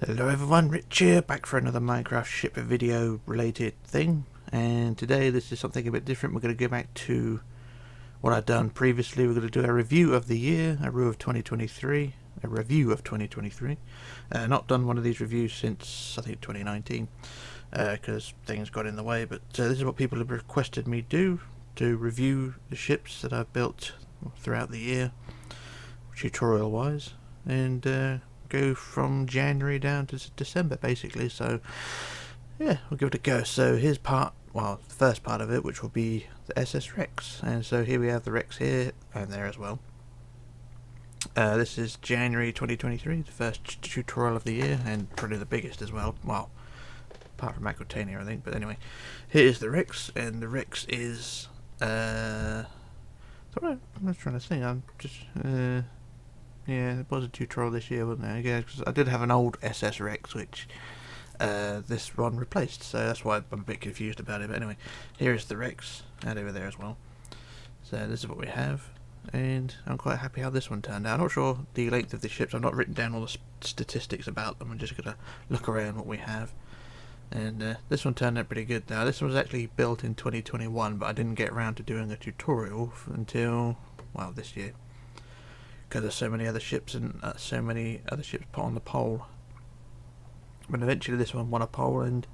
Hello everyone, Rich here, back for another Minecraft ship video related thing, and today this is something a bit different. We're going to go back to what I've done previously. We're going to do a review of the year, a review of 2023, not done one of these reviews since I think 2019, because things got in the way, but this is what people have requested me do, to review the ships that I've built throughout the year, tutorial wise, and go from January down to December basically. So yeah, we'll give it a go. So here's the first part of it, which will be the SS Rex. And so here we have the Rex here and there as well. This is January 2023, the first tutorial of the year, and probably the biggest as well, apart from Aquitania I think. But anyway, here's the Rex, and the Rex is sorry, I'm just trying to think, yeah, it was a tutorial this year, wasn't it? Yeah, because I did have an old SS Rex, which this one replaced, so that's why I'm a bit confused about it. But anyway, here is the Rex, and over there as well. So this is what we have, and I'm quite happy how this one turned out. I'm not sure the length of the ships. I've not written down all the statistics about them. I'm just going to look around what we have. And this one turned out pretty good. Now, this one was actually built in 2021, but I didn't get around to doing a tutorial until, well, this year, because there's so many other ships and so many other ships put on the pole. But eventually this one won a pole, and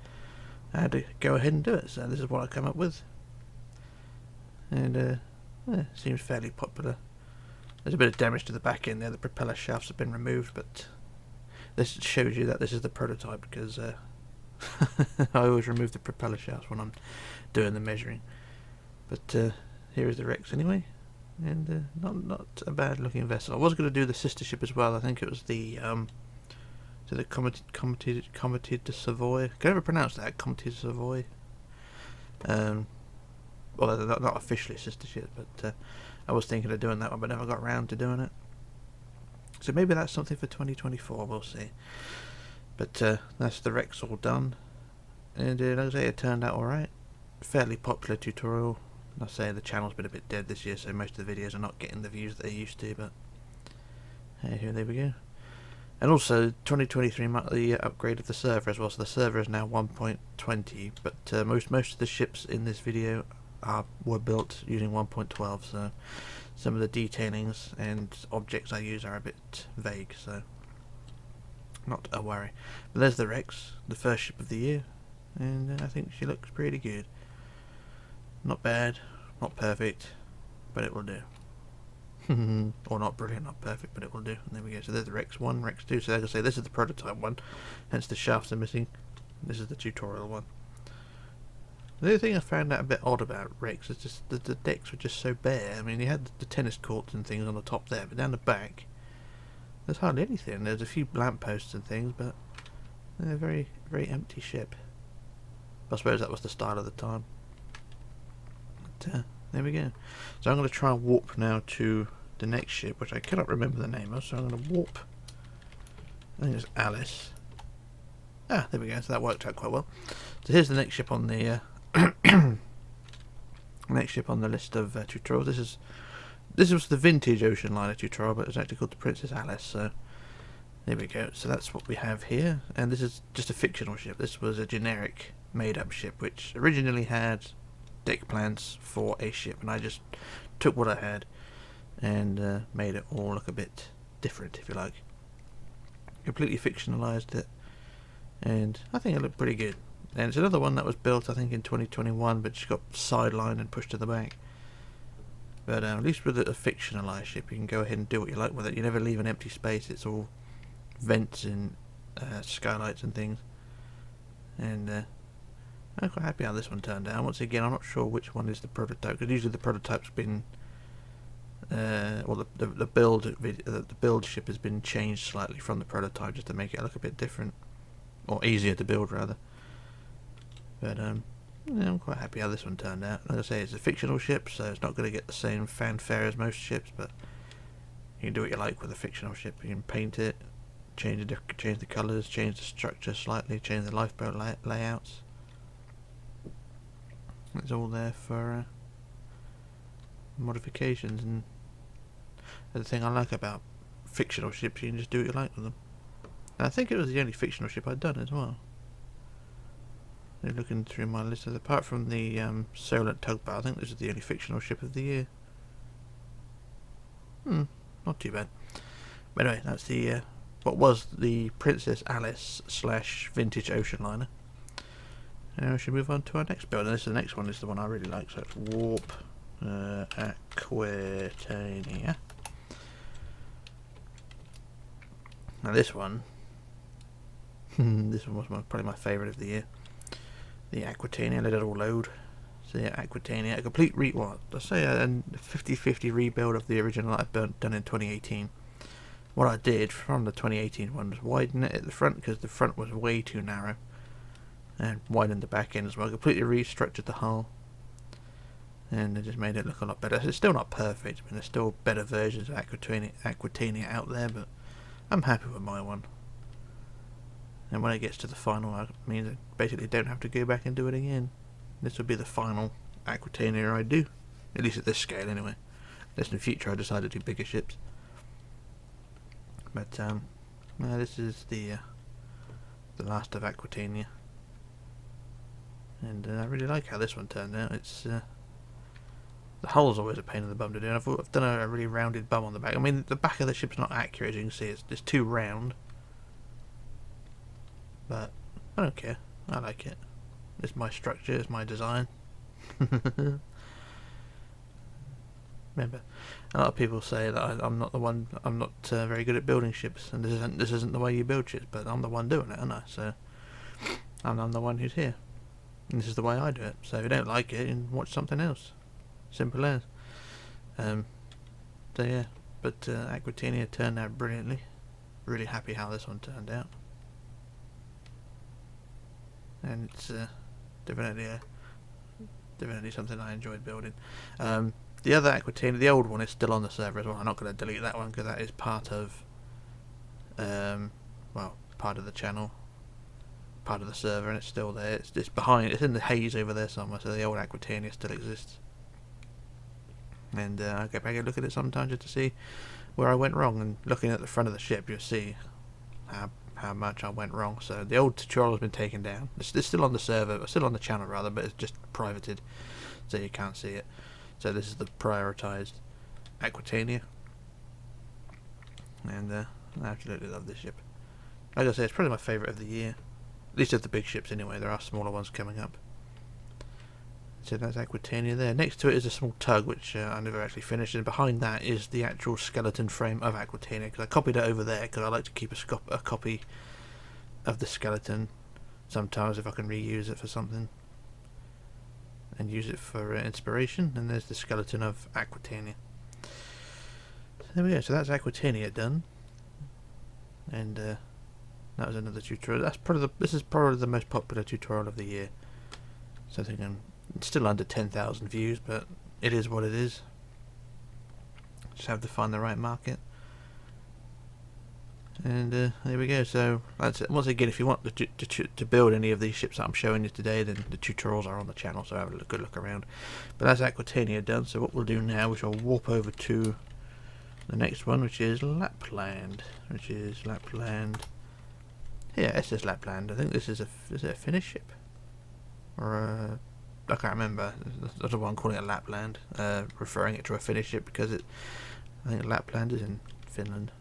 I had to go ahead and do it. So this is what I come up with, and yeah, seems fairly popular. There's a bit of damage to the back end there. The propeller shafts have been removed, but this shows you that this is the prototype, because I always remove the propeller shafts when I'm doing the measuring. But here is the Rex anyway. And not a bad looking vessel. I was going to do the sister ship as well. I think it was the Comité de Savoie. Can I ever pronounce that? Comité de Savoie. Well, they're not officially sister ship, but I was thinking of doing that one, but never got around to doing it. So maybe that's something for 2024. We'll see. But that's the Rex all done, and like I say, it turned out alright. Fairly popular tutorial. I say the channel's been a bit dead this year, so most of the videos are not getting the views that they used to, but here, there we go. And also 2023 marked the upgrade of the server as well, so the server is now 1.20, but most of the ships in this video were built using 1.12, so some of the detailings and objects I use are a bit vague, so not a worry. But there's the Rex, the first ship of the year, and I think she looks pretty good. Not bad, not perfect, but it will do. Or not brilliant, not perfect, but it will do. And there we go. So there's the Rex 1, Rex 2. So like I say, this is the prototype one, hence the shafts are missing. This is the tutorial one. The other thing I found out a bit odd about Rex is just that the decks were just so bare. I mean, you had the tennis courts and things on the top there, but down the back, there's hardly anything. There's a few lampposts and things, but they're a very, very empty ship. I suppose that was the style of the time. There we go. So I'm going to try and warp now to the next ship, which I cannot remember the name of, so I'm going to warp. I think it's Alice. Ah, there we go. So that worked out quite well. So here's the next ship on the next ship on the list of tutorials. This was the vintage ocean liner tutorial, but it's actually called the Princess Alice. So there we go. So that's what we have here, and this is just a fictional ship. This was a generic made-up ship, which originally had deck plans for a ship, and I just took what I had and made it all look a bit different, if you like. Completely fictionalized it, and I think it looked pretty good. And it's another one that was built I think in 2021, but just got sidelined and pushed to the back. But at least with a fictionalized ship, you can go ahead and do what you like with it. You never leave an empty space. It's all vents and skylights and things, and I'm quite happy how this one turned out. Once again, I'm not sure which one is the prototype, because usually the prototype's been, the build ship has been changed slightly from the prototype just to make it look a bit different, or easier to build rather. But yeah, I'm quite happy how this one turned out. Like I say, it's a fictional ship, so it's not going to get the same fanfare as most ships, but you can do what you like with a fictional ship. You can paint it, change the colours, change the structure slightly, change the lifeboat layouts. It's all there for modifications, and the thing I like about fictional ships, you can just do what you like with them. And I think it was the only fictional ship I'd done as well. Looking through my list, apart from the Solent Tug, but I think this is the only fictional ship of the year. Not too bad. But anyway, that's the what was the Princess Alice / vintage ocean liner. Now we should move on to our next build, and the next one is the one I really like, so it's Warp Aquitania. Now this one was probably my favourite of the year. The Aquitania, let it all load. So yeah, Aquitania, a complete a 50-50 rebuild of the original that I've done in 2018. What I did from the 2018 one was widen it at the front, because the front was way too narrow, and widened the back end as well. Completely restructured the hull, and it just made it look a lot better. It's still not perfect. I mean, there's still better versions of Aquitania out there, but I'm happy with my one. And when it gets to the final, it means I basically don't have to go back and do it again. This will be the final Aquitania I do, at least at this scale anyway. Unless in the future I decide to do bigger ships. But this is the last of Aquitania, and I really like how this one turned out. It's the hull's always a pain in the bum to do. And I've done a really rounded bum on the back. I mean, the back of the ship's not accurate, as you can see. It's too round. But I don't care. I like it. It's my structure. It's my design. Remember, a lot of people say that I'm not the one. I'm not very good at building ships, and this isn't the way you build ships. But I'm the one doing it, aren't I? So I'm the one who's here, and this is the way I do it. So if you don't like it, then watch something else. Simple as. So yeah, but Aquitania turned out brilliantly. Really happy how this one turned out. And it's definitely something I enjoyed building. The other Aquitania, the old one, is still on the server as well. I'm not going to delete that one because that is part of, part of the channel, part of the server, and it's still there. It's behind. It's in the haze over there somewhere. So the old Aquitania still exists. And I go back and look at it sometimes just to see where I went wrong. And looking at the front of the ship, you'll see how much I went wrong. So the old tutorial has been taken down. It's still on the server, still on the channel rather, but it's just privated, so you can't see it. So this is the prioritised Aquitania, and I absolutely love this ship. Like I say, it's probably my favourite of the year, at least of the big ships anyway. There are smaller ones coming up. So that's Aquitania there. Next to it is a small tug, which I never actually finished, and behind that is the actual skeleton frame of Aquitania, because I copied it over there because I like to keep a copy of the skeleton sometimes if I can reuse it for something and use it for inspiration. And there's the skeleton of Aquitania. So there we go. So that's Aquitania done, and that was another tutorial. This is probably the most popular tutorial of the year. So I think it's still under 10,000 views, but it is what it is. Just have to find the right market. And there we go. So that's it. Once again, if you want to build any of these ships that I'm showing you today, then the tutorials are on the channel, so have a good look around. But that's Aquitania done. So what we'll do now, we shall warp over to the next one, which is Lapland. Yeah, SS Lapland. I think this is is it a Finnish ship? Or I can't remember. That's the one calling it Lapland, referring it to a Finnish ship because I think Lapland is in Finland.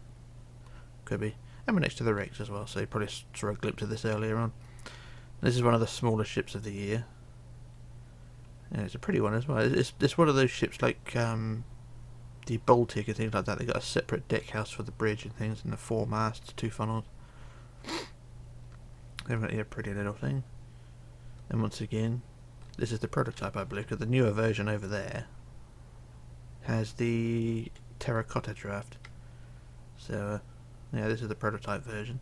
Could be. And we're next to the wrecks as well, so you probably saw a glimpse of this earlier on. This is one of the smaller ships of the year. And it's a pretty one as well. It's one of those ships like the Baltic and things like that. They got a separate deck house for the bridge and things, and the 4 masts, 2 funnels. They've got a pretty little thing. And once again, this is the prototype, I believe, because the newer version over there has the terracotta draft. So yeah, this is the prototype version.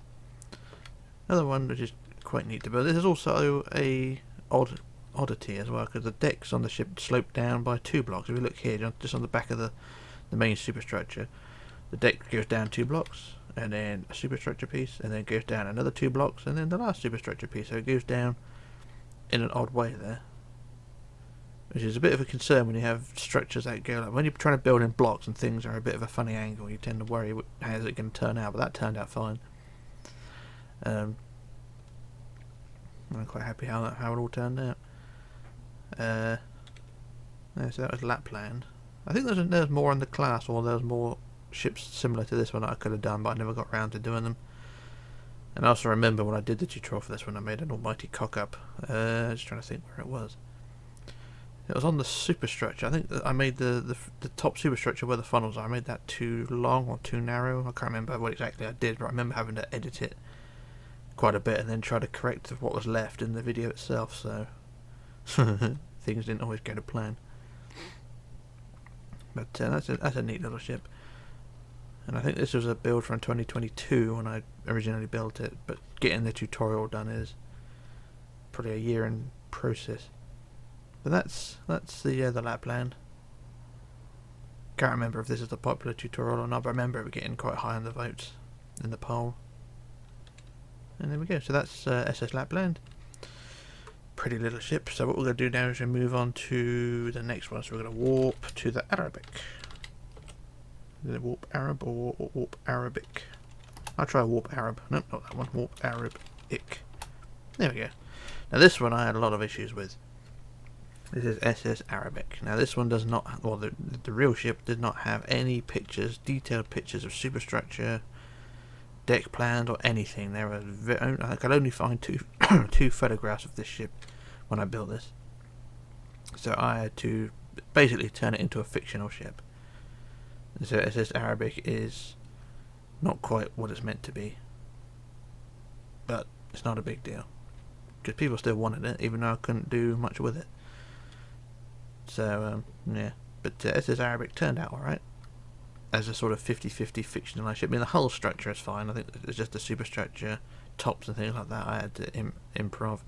Another one which is quite neat to build. This is also a oddity as well, because the decks on the ship slope down by 2 blocks. If you look here, just on the back of the main superstructure, the deck goes down 2 blocks, and then a superstructure piece, and then goes down another 2 blocks, and then the last superstructure piece. So it goes down in an odd way there, which is a bit of a concern when you have structures that go like, when you're trying to build in blocks and things are a bit of a funny angle, you tend to worry how is it going to turn out, but that turned out fine. I'm quite happy how it all turned out. Yeah, so that was Lapland. I think there's more in the class, or there's more ships similar to this one that I could have done, but I never got around to doing them. And I also remember when I did the tutorial for this one, I made an almighty cock up. Just trying to think where it was. It was on the superstructure. I think I made the top superstructure where the funnels are. I made that too long or too narrow. I can't remember what exactly I did, but I remember having to edit it quite a bit and then try to correct what was left in the video itself. So things didn't always go to plan. But that's a neat little ship. And I think this was a build from 2022 when I originally built it. But getting the tutorial done is probably a year in process. But that's the Lapland. Can't remember if this is a popular tutorial or not, but I remember it getting quite high on the votes in the poll. And there we go. So that's SS Lapland. Pretty little ship. So what we're going to do now is we move on to the next one. So we're going to warp to the Arabic. Is it warp Arab or warp Arabic? I'll try warp Arab. Nope, not that one. Warp Arabic. There we go. Now this one I had a lot of issues with. This is SS Arabic. Now this one does not, well, the real ship did not have any pictures, detailed pictures of superstructure, deck plans, or anything. There were I could only find two photographs of this ship when I built this. So I had to basically turn it into a fictional ship. So SS Arabic is not quite what it's meant to be, but it's not a big deal because people still wanted it, even though I couldn't do much with it. So, yeah. But SS Arabic turned out alright. As a sort of 50-50 fictionalized ship. I mean, the hull structure is fine. I think it's just the superstructure, tops and things like that I had to improv.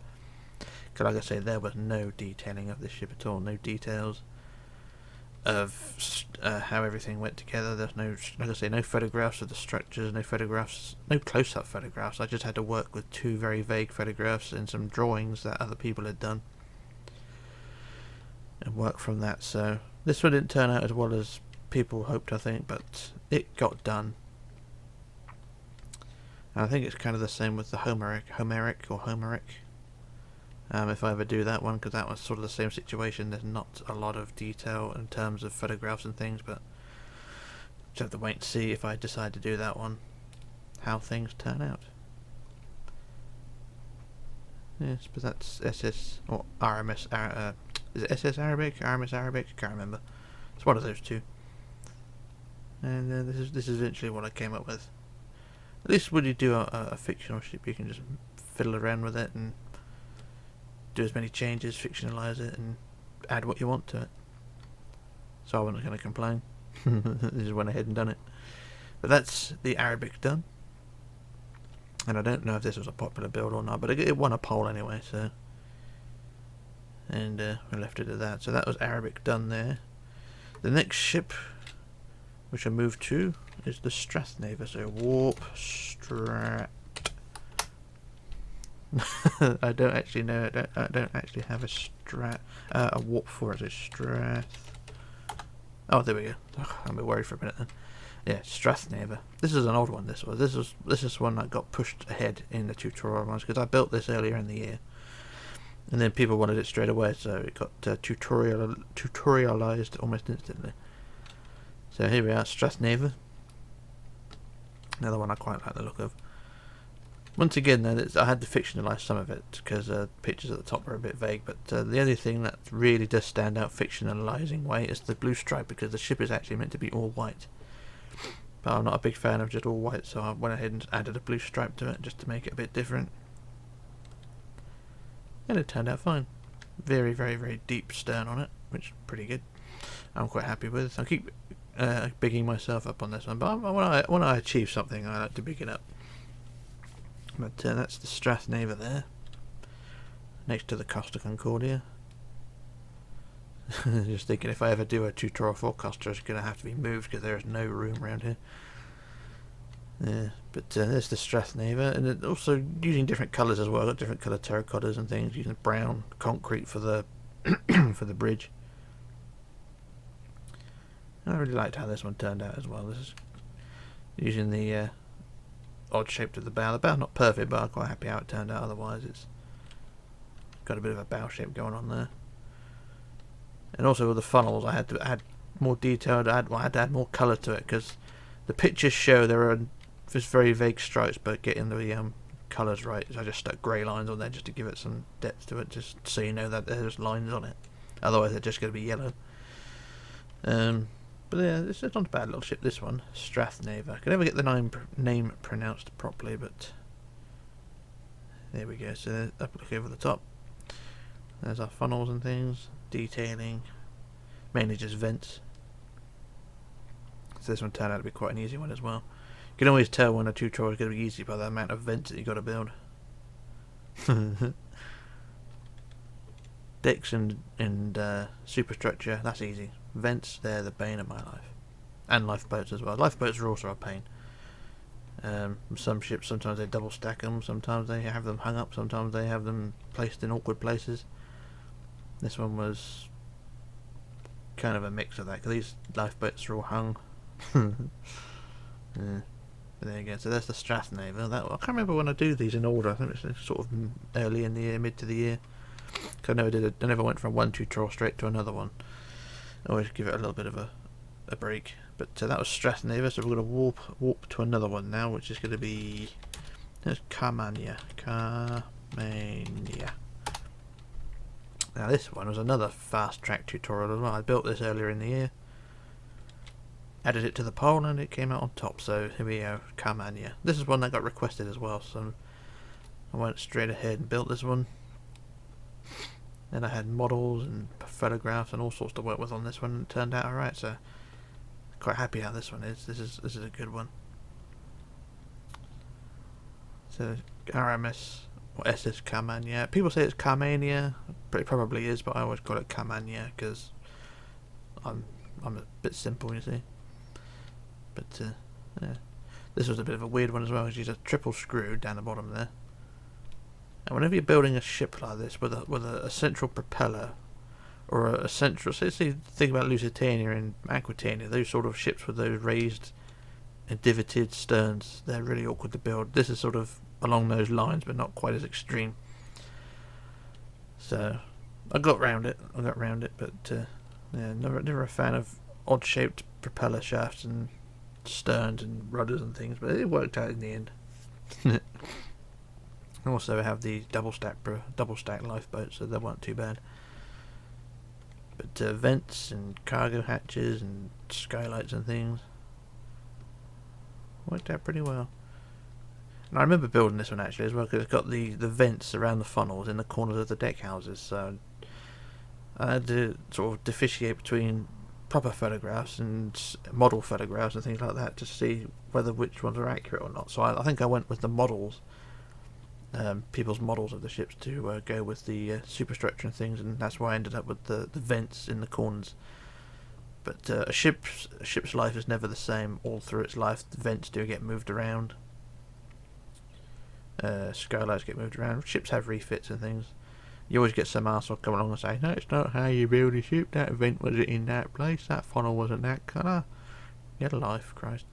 Because, like I say, there was no detailing of this ship at all. No details of how everything went together. There's no, like I say, no photographs of the structures, no photographs, no close-up photographs. I just had to work with two very vague photographs and some drawings that other people had done. And work from that. So this one didn't turn out as well as people hoped, I think, but it got done. And I think it's kind of the same with the Homeric. If I ever do that one, because that was sort of the same situation. There's not a lot of detail in terms of photographs and things, but just have to wait and see if I decide to do that one, how things turn out. Yes, but that's SS or RMS. Is it SS Arabic? RMS Arabic? Can't remember. It's one of those two. And this is eventually what I came up with. At least when you do a fictional ship, you can just fiddle around with it and do as many changes, fictionalize it, and add what you want to it. So I wasn't going to complain. Just went ahead and done it. But that's the Arabic done. And I don't know if this was a popular build or not, but it won a poll anyway, so. And we left it at that. So that was Arabic done there. The next ship, which I moved to, is the Strathnaver. So warp Strat. I don't actually know. I don't actually have a warp for it. So Strath. Oh, there we go. Oh, I'm a bit worried for a minute then. Yeah, Strathnaver. This is an old one. This is one that got pushed ahead in the tutorial ones because I built this earlier in the year, and then people wanted it straight away, so it got tutorialized almost instantly. So here we are, Strathnaver. Another one I quite like the look of. Once again, though, I had to fictionalize some of it because pictures at the top are a bit vague. But the only thing that really does stand out fictionalizing way is the blue stripe, because the ship is actually meant to be all white. But I'm not a big fan of just all white, so I went ahead and added a blue stripe to it just to make it a bit different. And it turned out fine. Very, very, very deep stern on it, which is pretty good. I'm quite happy with. I keep bigging myself up on this one, but when I achieve something, I like to big it up. But that's the Strathnaver there, next to the Costa Concordia. Just thinking, if I ever do a tutorial for Costa, it's going to have to be moved because there is no room around here. Yeah, but there's the Strathnaver, and it also using different colours as well. Got different colour terracottas and things. Using brown concrete for the for the bridge. And I really liked how this one turned out as well. This is using the odd shape to the bow. The bow's not perfect, but I'm quite happy how it turned out. Otherwise, it's got a bit of a bow shape going on there. And also with the funnels, I had to add more detail. I had to add more colour to it because the pictures show there are just very vague stripes, but getting the colours right, I just stuck grey lines on there just to give it some depth to it, just so you know that there's lines on it. Otherwise, they're just going to be yellow. But yeah, it's not a bad little ship, this one. Strathnaver. I can never get the name pronounced properly, but there we go. So up, look over the top. There's our funnels and things. Detailing. Mainly just vents. So this one turned out to be quite an easy one as well. You can always tell when a tutorial is going to be easy by the amount of vents that you've got to build. Decks and superstructure, that's easy. Vents, they're the bane of my life. And lifeboats as well. Lifeboats are also a pain. Some ships, sometimes they double stack them, sometimes they have them hung up, sometimes they have them placed in awkward places. This one was kind of a mix of that, because these lifeboats are all hung. Yeah. But there you go, so there's the Strathnaver. I can't remember when I do these in order. I think it's sort of early in the year, mid to the year. Cause I never went from one tutorial straight to another one. I always give it a little bit of a break. But that was Strathnaver, so we're going to warp to another one now, which is going to be Carmania. Carmania. Now this one was another fast track tutorial as well. I built this earlier in the year. Added it to the poll and it came out on top, so here we go, Carmania. This is one that got requested as well, so I went straight ahead and built this one. Then I had models and photographs and all sorts to work with on this one, and it turned out alright, so quite happy how this one is. This is a good one. So RMS or SS Campania. People say it's Carmania, but it probably is, but I always call it Campania because I'm a bit simple, you see. But yeah, this was a bit of a weird one as well, because you just triple screw down the bottom there. And whenever you're building a ship like this with a central propeller or a central, so think about Lusitania and Aquitania, those sort of ships with those raised and divoted sterns, they're really awkward to build. This is sort of along those lines, but not quite as extreme. So I got round it, but yeah, never a fan of odd-shaped propeller shafts and sterns and rudders and things, but it worked out in the end. Also have the double stack lifeboats, so they weren't too bad. But vents and cargo hatches and skylights and things worked out pretty well. And I remember building this one actually as well, because it's got the vents around the funnels in the corners of the deck houses, so I had to sort of differentiate between proper photographs and model photographs and things like that to see which ones are accurate or not. So I think I went with the models, people's models of the ships, to go with the superstructure and things, and that's why I ended up with the vents in the corners. But a ship's life is never the same all through its life. The vents do get moved around. Skylights get moved around. Ships have refits and things. You always get some arsehole come along and say, no, it's not how you build a ship, that vent wasn't in that place, that funnel wasn't that colour. Get a life, Christ.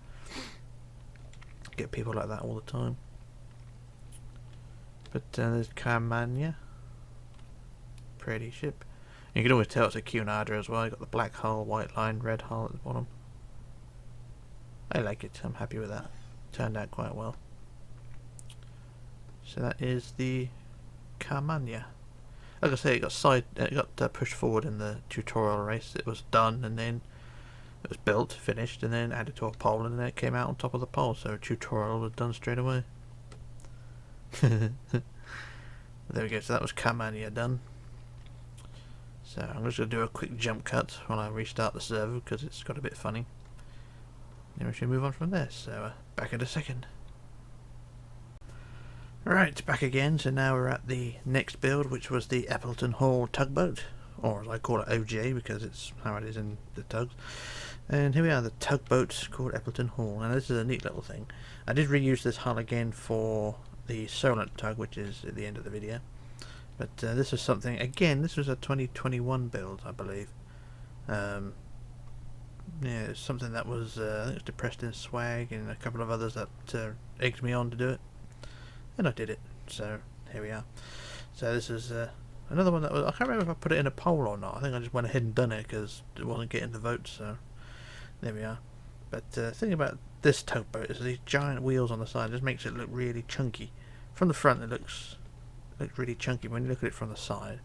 Get people like that all the time. But there's Carmania. Pretty ship. And you can always tell it's a Cunarder as well. You've got the black hull, white line, red hull at the bottom. I like it, I'm happy with that. Turned out quite well. So that is the Carmania. Like I say, it got pushed forward in the tutorial race. It was done, and then it was built, finished, and then added to a poll, and then it came out on top of the poll. So tutorial was done straight away. There we go. So that was Carmania done. So I'm just going to do a quick jump cut while I restart the server because it's got a bit funny. Then we should move on from there. So back in a second. Right, back again. So now we're at the next build, which was the Appleton Hall tugboat, or as I call it, OJ, because it's how it is in the tugs. And here we are, the tugboat called Eppleton Hall. And this is a neat little thing. I did reuse this hull again for the Solent Tug, which is at the end of the video. But this is something, again, this was a 2021 build, I believe. yeah, it's something that was I think it was depressed in swag and a couple of others that egged me on to do it, and I did it. So here we are. So this is another one that was, I can't remember if I put it in a poll or not. I think I just went ahead and done it because it wasn't getting the votes. So there we are. But the thing about this tugboat is these giant wheels on the side just makes it look really chunky. From the front it looks really chunky. When you look at it from the side,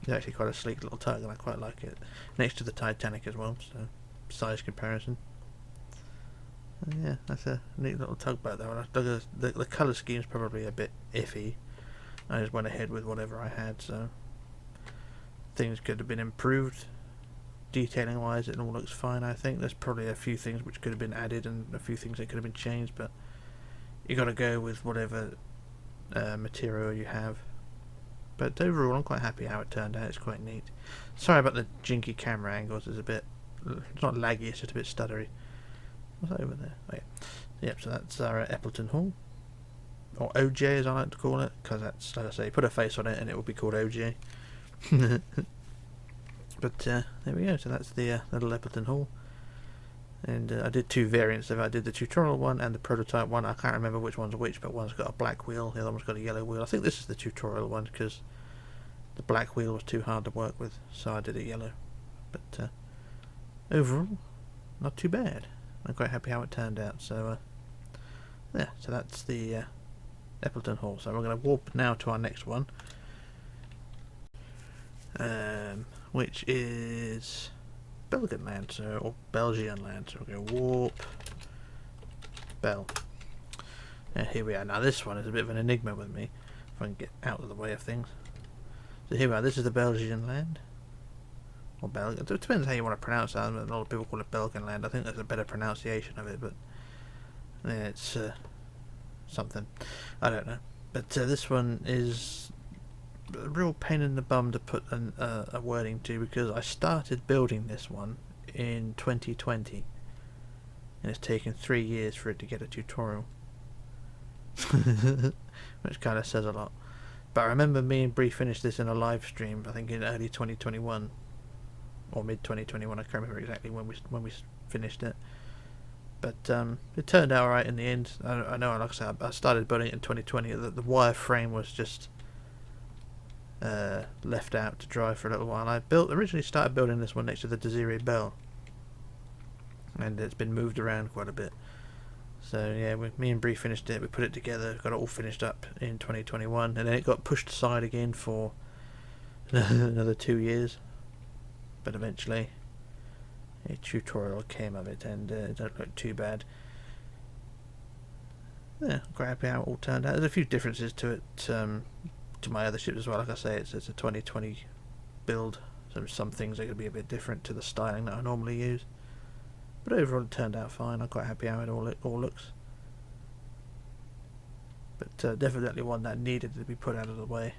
it's actually quite a sleek little tug, and I quite like it. Next to the Titanic as well, so size comparison. And yeah, that's a neat little tugboat though. The colour scheme is probably a bit iffy. I just went ahead with whatever I had, so things could have been improved. Detailing wise, it all looks fine. I think there's probably a few things which could have been added and a few things that could have been changed, but you got to go with whatever material you have. But overall, I'm quite happy how it turned out. It's quite neat. Sorry about the jinky camera angles. It's not laggy. It's just a bit stuttery. What's that over there? Oh, yeah. Yep. So that's our Eppleton Hall, or OJ as I like to call it, because that's, like I say, put a face on it and it will be called OJ. But there we go. So that's the little Appleton Hall, and I did two variants of it. I did the tutorial one and the prototype one. I can't remember which one's which, but one's got a black wheel, the other one's got a yellow wheel. I think this is the tutorial one because the black wheel was too hard to work with, so I did it yellow. But overall, not too bad. I'm quite happy how it turned out. So yeah, so that's the Appleton Hall. So we're going to warp now to our next one. Which is Belgenland, or Belgian Land. So we're going to warp Bel. And here we are. Now this one is a bit of an enigma with me, if I can get out of the way of things. So here we are. This is the Belgian Land, or Belgian. It depends how you want to pronounce that. A lot of people call it Belgenland. I think there's a better pronunciation of it, but yeah, it's something. I don't know. But this one is a real pain in the bum to put a wording to, because I started building this one in 2020 and it's taken 3 years for it to get a tutorial. Which kind of says a lot. But I remember me and Bree finished this in a live stream, I think in early 2021 or mid 2021. I can't remember exactly when we finished it, but it turned out alright in the end. I know, like I said, I started building it in 2020. The wireframe was just left out to dry for a little while. I originally started building this one next to the Desiree Belle, and it's been moved around quite a bit. So yeah, me and Bree finished it. We put it together, got it all finished up in 2021, and then it got pushed aside again for another 2 years. But eventually, a tutorial came of it, and it don't look too bad. Yeah, I'm quite happy how it all turned out. There's a few differences to it. To my other ships as well. Like I say, it's a 2020 build, so some things are going to be a bit different to the styling that I normally use, but overall it turned out fine. I'm quite happy how it all looks, but definitely one that needed to be put out of the way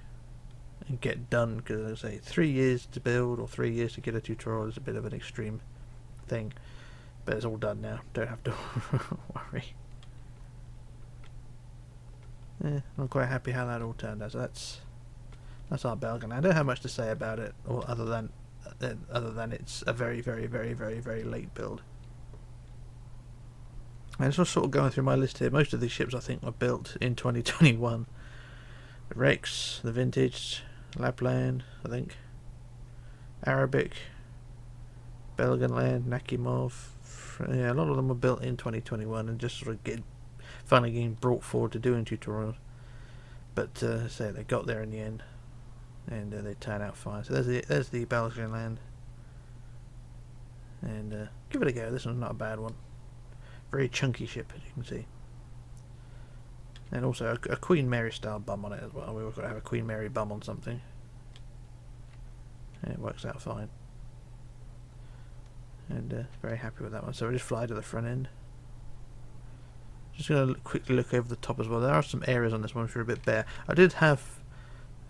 and get done, because as I say, 3 years to build or 3 years to get a tutorial is a bit of an extreme thing, but it's all done now, don't have to worry. Yeah, I'm quite happy how that all turned out. So that's our Belgenland. I don't have much to say about it, or other than it's a very, very, very, very, very late build. And it's just sort of going through my list here. Most of these ships I think were built in 2021. The Rex, the Vintage, Lapland, I think, Arabic, Belgian Nakhimov. Yeah, a lot of them were built in 2021 and just sort of finally getting brought forward to doing tutorials. But say they got there in the end, and they turned out fine. So there's the Belgian Land, and give it a go. This one's not a bad one. Very chunky ship, as you can see, and also a Queen Mary style bum on it as well. We've got to have a Queen Mary bum on something, and it works out fine. And very happy with that one. So we just fly to the front end. Just going to quickly look over the top as well. There are some areas on this one which are a bit bare. I did have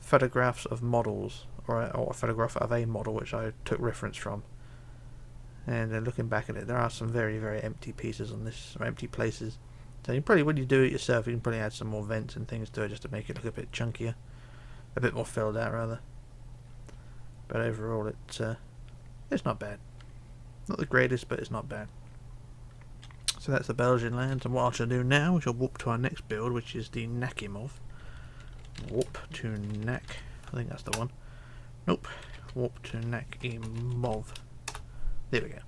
photographs of models, or a photograph of a model which I took reference from. And looking back at it, there are some very, very empty pieces on this, or empty places. So you probably, when you do it yourself, you can probably add some more vents and things to it just to make it look a bit chunkier, a bit more filled out rather. But overall, it's not bad. Not the greatest, but it's not bad. So that's the Belgian Land, and what I shall do now is I'll warp to our next build, which is the Nakhimov. Warp to Nak, I think that's the one. Nope, warp to Nakhimov. There we go.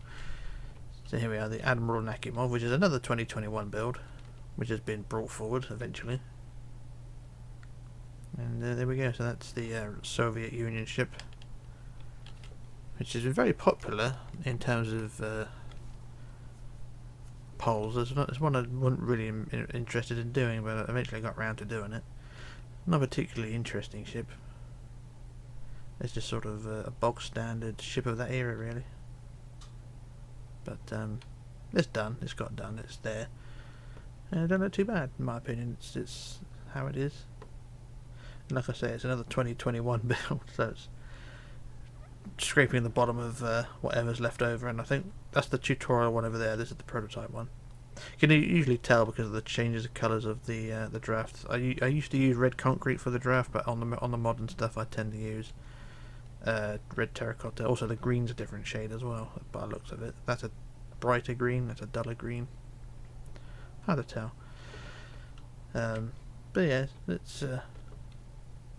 So here we are, the Admiral Nakhimov, which is another 2021 build, which has been brought forward eventually. And there we go, so that's the Soviet Union ship, which has been very popular in terms of polls. It's one I wasn't really interested in doing, but I eventually got round to doing it. Not a particularly interesting ship. It's just sort of a bog standard ship of that era, really. But it's done. It's got done. It's there. And it don't look too bad, in my opinion. It's how it is. And like I say, it's another 2021 build, so it's scraping the bottom of whatever's left over, and I think that's the tutorial one over there. This is the prototype one. You can usually tell because of the changes of colours of the draft. I used to use red concrete for the draft, but on the modern stuff I tend to use red terracotta. Also the green's a different shade as well, by the looks of it. That's a brighter green, that's a duller green. Hard to tell. But yeah,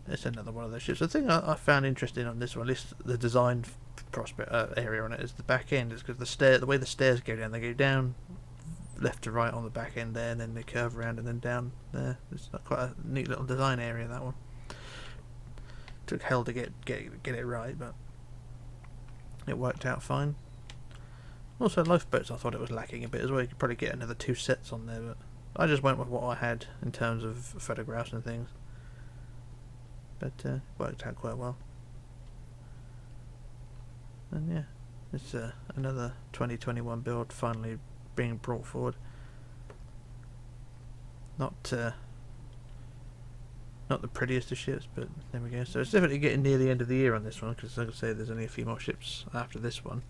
it's another one of those ships. The thing I found interesting on this one, at least the design prospect area on it, is the back end. Is because the way the stairs go down, they go down left to right on the back end there, and then they curve around and then down there. It's quite a neat little design area, that one. Took hell to get it right, but it worked out fine. Also, lifeboats, I thought it was lacking a bit as well. You could probably get another 2 sets on there, but I just went with what I had in terms of photographs and things. But worked out quite well. And yeah, it's another 2021 build finally being brought forward. Not the prettiest of ships, but there we go. So it's definitely getting near the end of the year on this one, because like I say, there's only a few more ships after this one.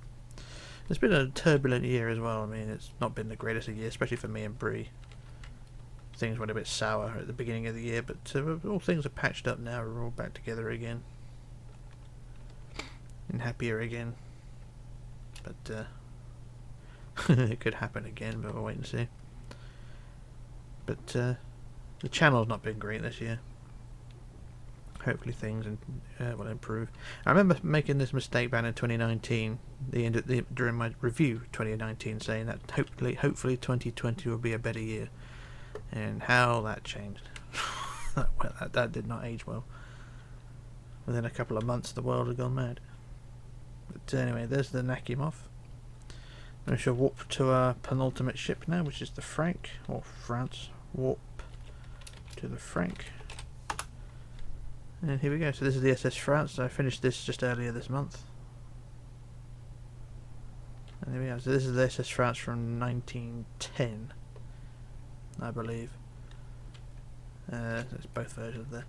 It's been a turbulent year as well. I mean, it's not been the greatest of year, especially for me and Bree. Things went a bit sour at the beginning of the year, but all things are patched up now. We're all back together again and happier again. But it could happen again, but we'll wait and see. But the channel's not been great this year. Hopefully things will improve. I remember making this mistake back in 2019, during my review 2019, saying that hopefully 2020 will be a better year. And how that changed. that did not age well. Within a couple of months the world had gone mad. But anyway, there's the Nakhimov. We shall warp to our penultimate ship now, which is the Frank, or France. Warp to the Frank. And here we go. So this is the SS France. I finished this just earlier this month. And there we go. So this is the SS France from 1910. I believe. There's both versions there.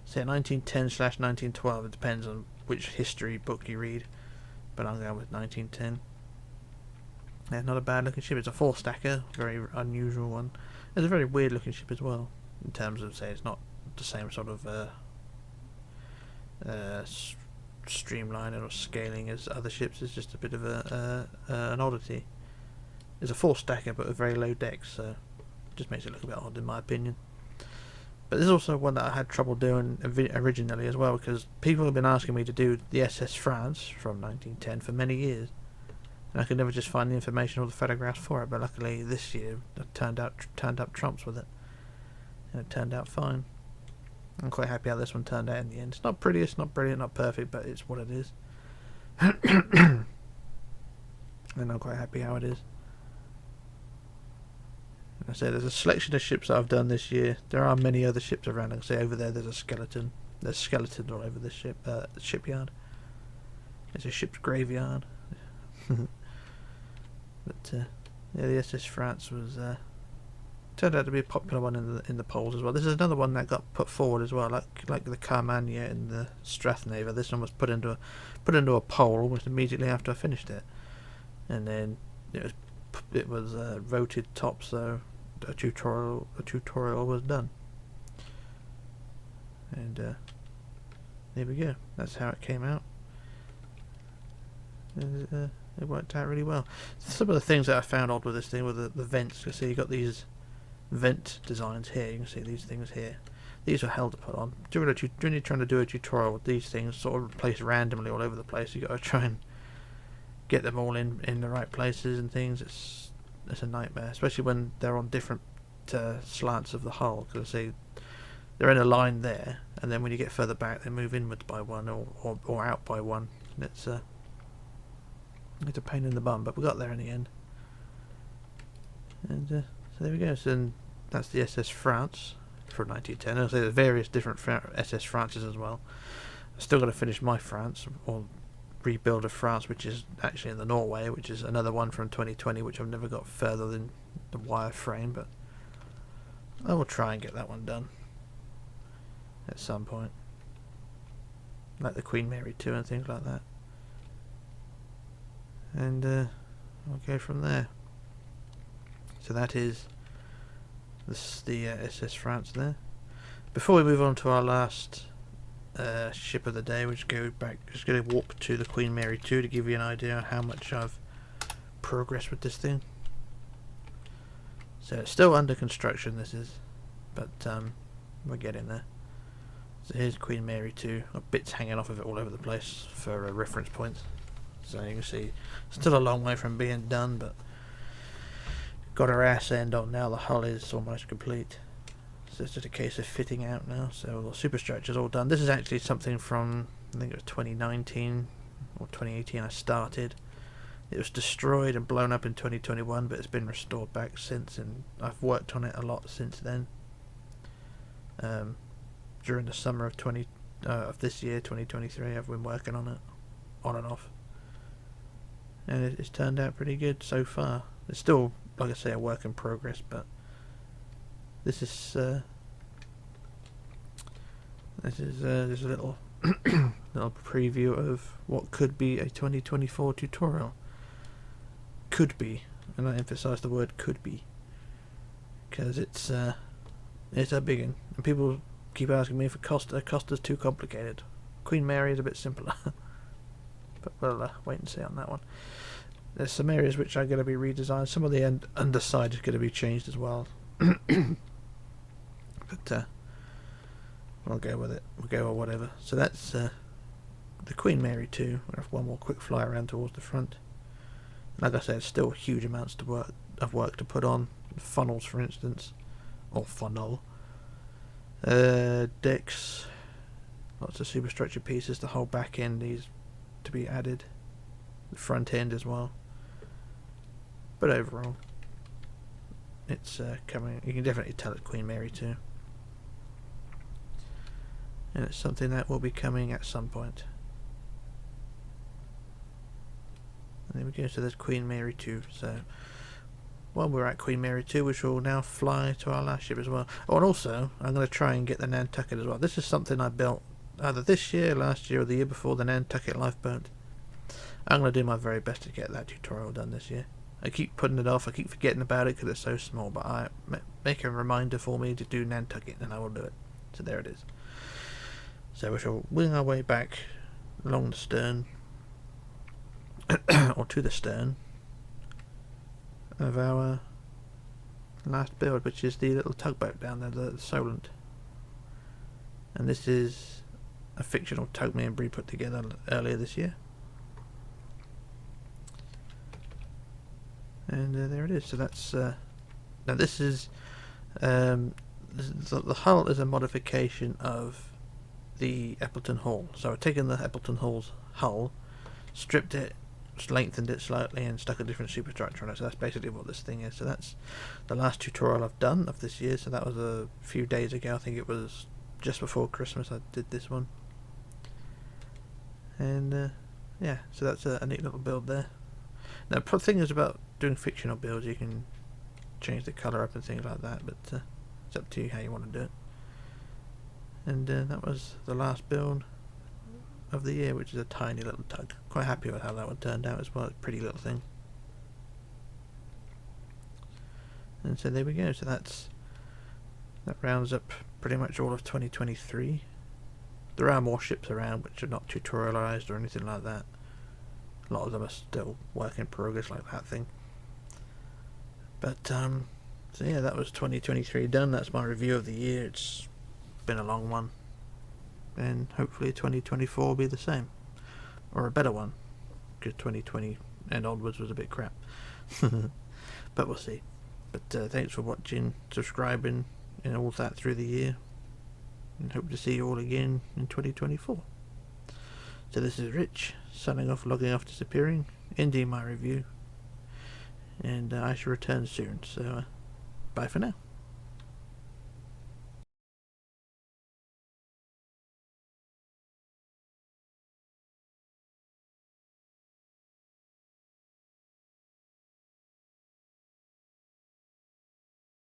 So 1910/1912. It depends on which history book you read, but I'm going with 1910. Yeah, not a bad looking ship. It's a 4-stacker, very unusual one. It's a very weird looking ship as well, in terms of, say, it's not the same sort of streamlining or scaling as other ships. It's just a bit of an oddity. It's a 4-stacker, but with very low decks, so just makes it look a bit odd in my opinion. But there's also one that I had trouble doing originally as well, because people have been asking me to do the SS France from 1910 for many years, and I could never just find the information or the photographs for it. But luckily this year I turned up trumps with it, and it turned out fine. I'm quite happy how this one turned out in the end. It's not pretty, it's not brilliant, not perfect, but it's what it is. And I'm quite happy how it is. I say there's a selection of ships that I've done this year. There are many other ships around. I can say over there there's a skeleton. There's skeletons all over this shipyard. It's a ship's graveyard. But yeah, the SS France was turned out to be a popular one in the polls as well. This is another one that got put forward as well, like the Carmania and the Strathnaver. This one was put into a poll almost immediately after I finished it, and then it was voted top, so a tutorial was done, and there we go. That's how it came out. it worked out really well. Some of the things that I found odd with this thing were the vents. You see, you got these vent designs here. You can see these things here. These are hell to put on. When you're trying to do a tutorial with these things sort of placed randomly all over the place, you got to try and get them all in the right places and things. It's a nightmare, especially when they're on different slants of the hull. Because see, they're in a line there, and then when you get further back, they move inwards by one or out by one. And it's a pain in the bum, but we got there in the end. And so there we go. So that's the SS France for 1910. I'll say there's various different SS Frances as well. I've still got to finish my France, or rebuild of France, which is actually in the Norway, which is another one from 2020, which I've never got further than the wireframe, but I will try and get that one done at some point, like the Queen Mary 2 and things like that. And I'll go from there. So that is the SS France there. Before we move on to our last ship of the day, we just go to walk to the Queen Mary 2 to give you an idea of how much I've progressed with this thing. So it's still under construction, this is, but we're getting there. So here's Queen Mary 2. Got bits hanging off of it all over the place for reference points. So you can see, still a long way from being done, but got her ass end on now. The hull is almost complete. So it's just a case of fitting out now. So the superstructure's all done. This is actually something from, I think it was 2019 or 2018 I started. It was destroyed and blown up in 2021, but it's been restored back since, and I've worked on it a lot since then. During the summer of this year, 2023, I've been working on it, on and off. And it's turned out pretty good so far. It's still, like I say, a work in progress, but this is just a little little preview of what could be a 2024 tutorial. Could be, and I emphasise the word could be, because it's a big one, and people keep asking me if Costa's too complicated. Queen Mary is a bit simpler. But we'll wait and see on that one. There's some areas which are going to be redesigned. Some of the underside is going to be changed as well. But we'll go with it. We'll go with whatever. So that's the Queen Mary 2. We'll have one more quick fly around towards the front. Like I said, still huge amounts of work to put on. Funnels, for instance, or funnel. Decks. Lots of superstructure pieces. The whole back end needs to be added, the front end as well, but overall it's coming. You can definitely tell it's Queen Mary 2, and it's something that will be coming at some point. And there we go. So there's Queen Mary 2. So while we're at Queen Mary 2, we shall now fly to our last ship as well. Oh, and also I'm going to try and get the Nantucket as well. This is something I built either this year, last year, or the year before, the Nantucket lifeboat. I'm going to do my very best to get that tutorial done this year. I keep putting it off, I keep forgetting about it because it's so small, but I make a reminder for me to do Nantucket and I will do it. So there it is. So we shall wing our way back along the stern, or to the stern, of our last build, which is the little tugboat down there, the Solent. And this is a fictional tug me and Bree put together earlier this year. And there it is. So that's now this is the hull is a modification of the Appleton Hall. So I've taken the Appleton Hall's hull, stripped it, lengthened it slightly, and stuck a different superstructure on it. So that's basically what this thing is. So that's the last tutorial I've done of this year. So that was a few days ago. I think it was just before Christmas I did this one. And yeah, so that's a neat little build there. Now the thing is about doing fictional builds, you can change the colour up and things like that, but it's up to you how you want to do it. And that was the last build of the year, which is a tiny little tug. Quite happy with how that one turned out as well. It's a pretty little thing. And so there we go. So that rounds up pretty much all of 2023. There are more ships around which are not tutorialized or anything like that, A lot of them are still work in progress, like that thing. But so yeah, that was 2023 done. That's my review of the year. It's been a long one, and hopefully 2024 will be the same, or a better one, because 2020 and onwards was a bit crap. But we'll see. But thanks for watching, subscribing, and all that through the year, and hope to see you all again in 2024. So this is Rich, signing off, logging off, disappearing, ending my review, and I shall return soon, so bye for now.